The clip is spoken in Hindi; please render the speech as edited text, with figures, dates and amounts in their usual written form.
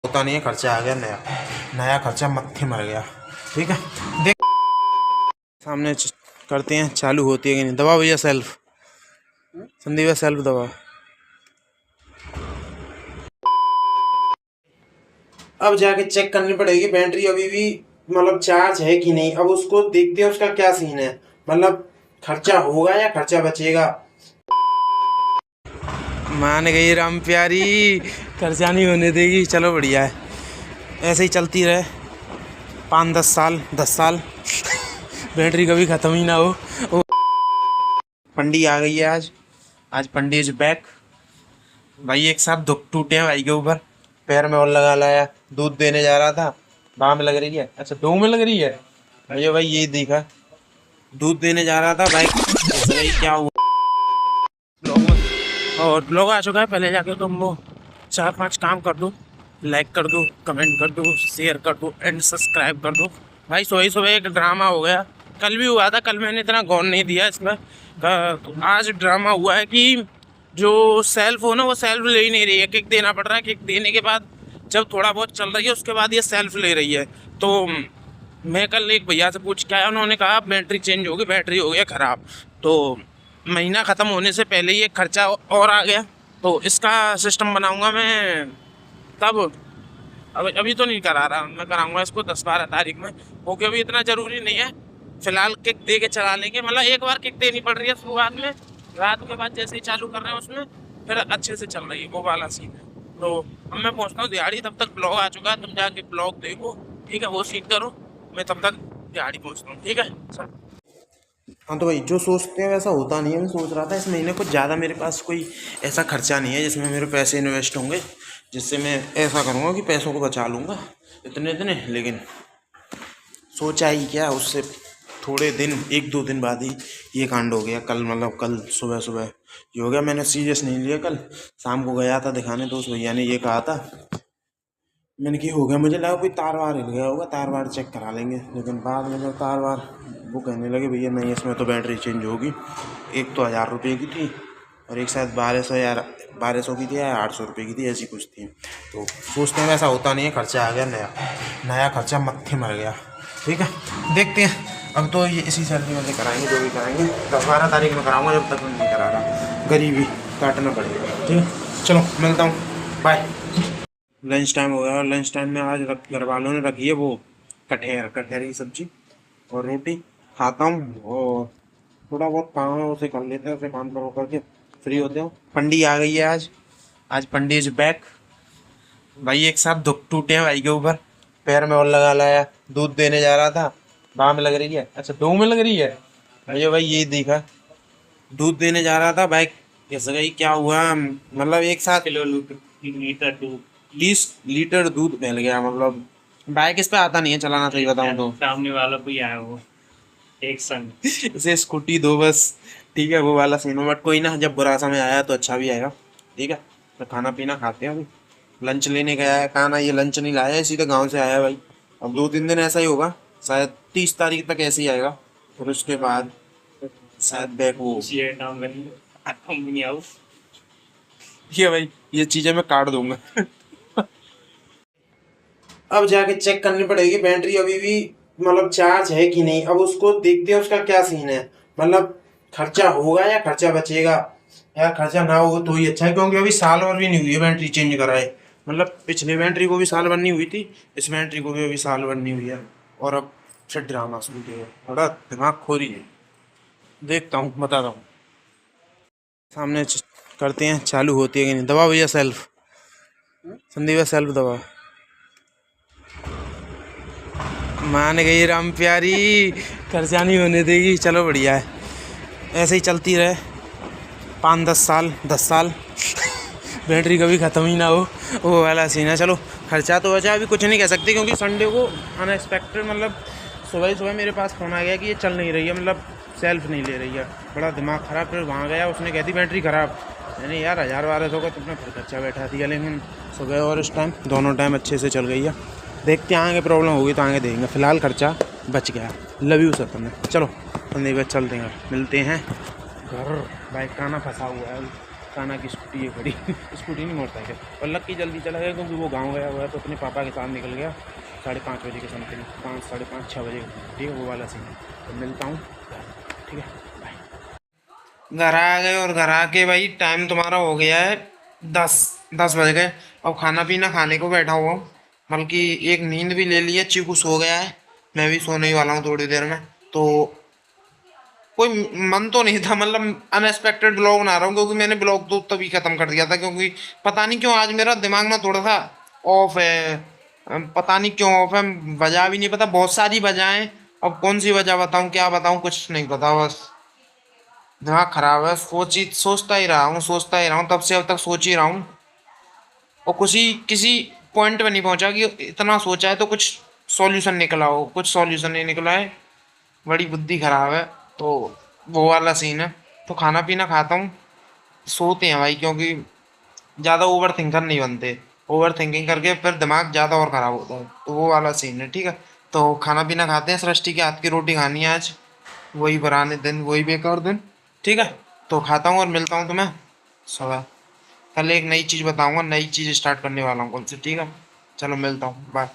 होता नहीं है, खर्चा आ गया नया नया खर्चा मत्थे मर गया। ठीक है, देख सामने करते हैं, चालू होती है कि नहीं। दबा भैया सेल्फ, संदीप है सेल्फ दबा। अब जाके चेक करनी पड़ेगी बैटरी अभी भी मतलब चार्ज है कि नहीं। अब उसको देखते हैं उसका क्या सीन है, मतलब खर्चा होगा या खर्चा बचेगा। मान गई राम प्यारी, खर्चा नहीं होने देगी। चलो बढ़िया है, ऐसे ही चलती रहे 5-10 साल 10 साल बैटरी कभी ख़त्म ही ना हो। पंडी आ गई है आज पंडी इज बैक। भाई एक साथ दुख टूटे हैं भाई के ऊपर, पैर में और लगा लाया। दूध देने जा रहा था, बाह में लग रही है, अच्छा दो में लग रही है। अरे भाई ये देखा, दूध देने जा रहा था भाई, क्या हुआ। और ब्लॉग आ चुका है, पहले जाके तुम वो 4-5 काम कर दो, लाइक कर दो, कमेंट कर दो, शेयर कर दो एंड सब्सक्राइब कर दो। भाई सुबह सुबह एक ड्रामा हो गया, कल भी हुआ था, कल मैंने इतना गौर नहीं दिया इसमें। आज ड्रामा हुआ है कि जो सेल्फ हो ना, वो सेल्फ ले ही नहीं रही है, किक देना पड़ रहा है। किक देने के बाद जब थोड़ा बहुत चल रही है उसके बाद ये सेल्फ ले रही है। तो मैं कल एक भैया से पूछ के आया, उन्होंने कहा बैटरी चेंज होगी, बैटरी हो गया ख़राब। तो महीना ख़त्म होने से पहले ही एक खर्चा और आ गया, तो इसका सिस्टम बनाऊंगा मैं तब। अभी तो नहीं करा रहा, मैं कराऊंगा इसको 10-12 तारीख में, क्योंकि अभी इतना ज़रूरी नहीं है। फिलहाल किक दे के चला लेंगे, मतलब एक बार किक देनी पड़ रही है शुरुआत में, रात के बाद जैसे ही चालू कर रहे हैं उसमें फिर अच्छे से चल रही है, वो वाला सीन है। तो अब मैं पहुँचता हूँ दिहाड़ी, तब तक ब्लॉग आ चुका है, तुम जाके ब्लॉग देखो, ठीक है, वो सीन करो, मैं तब तक दिहाड़ी पहुँचता हूँ, ठीक है सर। हाँ तो भाई जो सोचते हैं वैसा होता नहीं है। मैं सोच रहा था इस महीने कुछ ज़्यादा मेरे पास कोई ऐसा खर्चा नहीं है जिसमें मेरे पैसे इन्वेस्ट होंगे, जिससे मैं ऐसा करूँगा कि पैसों को बचा लूँगा इतने इतने। लेकिन सोचा ही क्या, उससे थोड़े दिन 1-2 दिन बाद ही ये कांड हो गया। कल मतलब कल सुबह सुबह ये हो गया, मैंने सीरियस नहीं लिया। कल शाम को गया था दिखाने, तो उस भैया ने ये कहा था, मैंने कि हो गया, मुझे लगा कोई तार वार हिल गया होगा, तार वार चेक करा लेंगे। लेकिन बाद में जब तार वार वो कहने लगे भैया नहीं, इसमें तो बैटरी चेंज होगी। एक तो 1000 रुपये की थी और एक शायद 1200 की थी या 800 रुपये की थी, ऐसी कुछ थी। तो सोचते हैं वैसा होता नहीं है, खर्चा आ गया नया खर्चा मत्थे मर गया। ठीक है, देखते हैं। अब तो ये इसी सैलरी में कराएंगे, जो भी कराएंगे 10-12 तारीख में कराऊंगा, जब तक मैं नहीं करा रहा गरीबी काटना पड़ेगा। ठीक है, चलो मिलता हूँ, बाय। लंच टाइम हो गया और लंच टाइम में आज घर वालों ने रखी है वो कटहर की सब्जी और रोटी। खाता हूँ और थोड़ा बहुत काम है उसे कर लेते हैं, उसे काम करो करके फ्री होते हो। पंडी आ गई है आज पंडी इज बैक। भाई एक साथ दुख टूटे हैं भाई के ऊपर, पैर में और लगा लाया। दूध देने जा रहा था, बाह में लग रही है, अच्छा दो में लग रही है। अरे भाई ये देखा, दूध देने जा रहा था भाई, कैसे गई क्या हुआ, मतलब एक साथ लीटर दूध मिल गया। मतलब बाइक इस पे आता नहीं है चलाना, सही बताऊं तो सामने वाला कोई आया वो एक संग इसे स्कूटी दो बस, ठीक है, वो वाला सीन। बट कोई ना, जब बुरा समय आया तो अच्छा भी आएगा। ठीक है, तो खाना पीना खाते हैं। अभी लंच लेने गया है, कहा ना ये लंच नहीं लाया, इसी तो गाँव से आया है भाई। अब 2-3 दिन ऐसा ही होगा, शायद 30 तारीख तक ऐसे ही आएगा, फिर उसके बाद शायद बैक वो ये भाई ये चीज़ें मैं काट दूंगा। अब जाके चेक करनी पड़ेगी बैटरी अभी भी मतलब चार्ज है कि नहीं। अब उसको देखते हैं उसका क्या सीन है, मतलब खर्चा होगा या खर्चा बचेगा। यार खर्चा ना हो तो ही अच्छा है, क्योंकि अभी साल भर भी नहीं हुई है बैटरी चेंज कराए। मतलब पिछले बैटरी को भी साल भर नहीं हुई थी, इस बैटरी को भी अभी साल भर नहीं हुई है, और अब फिर ड्रामा शुरू किया। बड़ा दिमाग खोरी है, देखता हूँ बताता हूँ। सामने करते हैं, चालू होती है कि नहीं। दबा भैया सेल्फ, संदीप है सेल्फ दबा। मान गई राम प्यारी, खर्चा नहीं होने देगी। चलो बढ़िया है, ऐसे ही चलती रहे 5-10 साल 10 साल बैटरी कभी ख़त्म ही ना हो, वो वाला सीन है। चलो खर्चा तो बचा, अभी कुछ नहीं कह सकते, क्योंकि संडे को अनएक्सपेक्टेड मतलब सुबह ही सुबह मेरे पास फ़ोन आ गया कि ये चल नहीं रही है, मतलब सेल्फ नहीं ले रही है। बड़ा दिमाग ख़राब। फिर वहाँ गया, उसने कह दी बैटरी ख़राब। मैंने यार 1000-1200 का तुमने फिर खर्चा बैठा दिया। लेकिन सुबह और इस टाइम दोनों टाइम अच्छे से चल गई है। देखते हैं आगे प्रॉब्लम होगी तो आगे देंगे, फिलहाल खर्चा बच गया। लव यू सर तुमने। चलो संदीप चलते हैं, मिलते हैं घर। बाइक का ना फंसा हुआ है। काना की स्कूटी है खड़ी स्कूटी नहीं मोटरसाइकिल। और लक्की जल्दी चला गया क्योंकि वो गांव गया हुआ है, तो अपने पापा के साथ निकल गया 5:30 बजे के समथिंग, 5, 5:30, 6 बजे, ठीक है वो वाला सीन है। तो मिलता हूँ, ठीक है बाय। घर आ गए और घर आके भाई टाइम तुम्हारा हो गया है 10 बज गए। अब खाना पीना खाने को बैठा हुआ हूँ, बल्कि एक नींद भी ले ली है, चीकू सो गया है, मैं भी सोने ही वाला हूँ थोड़ी देर में। तो कोई मन तो नहीं था, मतलब अनएक्सपेक्टेड ब्लॉग बना रहा हूँ, क्योंकि मैंने ब्लॉग तो तभी खत्म कर दिया था, क्योंकि पता नहीं क्यों आज मेरा दिमाग ना थोड़ा सा ऑफ है। पता नहीं क्यों ऑफ है, वजह भी नहीं पता, बहुत सारी वजह हैं। अब कौन सी वजह बताऊँ, क्या बताऊँ, कुछ नहीं पता, बस दिमाग खराब है। सोचता ही रहा हूँ तब से अब तक सोच ही रहा हूँ, और किसी पॉइंट पे नहीं पहुंचा कि इतना सोचा है तो कुछ सॉल्यूशन निकला हो। कुछ सॉल्यूशन नहीं निकला है, बड़ी बुद्धि खराब है। तो वो वाला सीन है। तो खाना पीना खाता हूँ, सोते हैं भाई, क्योंकि ज़्यादा ओवर थिंकर नहीं बनते। ओवर थिंकिंग करके फिर दिमाग ज़्यादा और ख़राब होता है, तो वो वाला सीन है, ठीक है। तो खाना पीना खाते हैं, सृष्टि के हाथ की रोटी खानी है आज, वही पुराने दिन वही बेकार दिन, ठीक है। तो खाता हूँ और मिलता हूँ तुम्हें सुबह। कल एक नई चीज़ बताऊँगा, नई चीज़ स्टार्ट करने वाला हूँ कल से, ठीक है। चलो मिलता हूँ, बाय।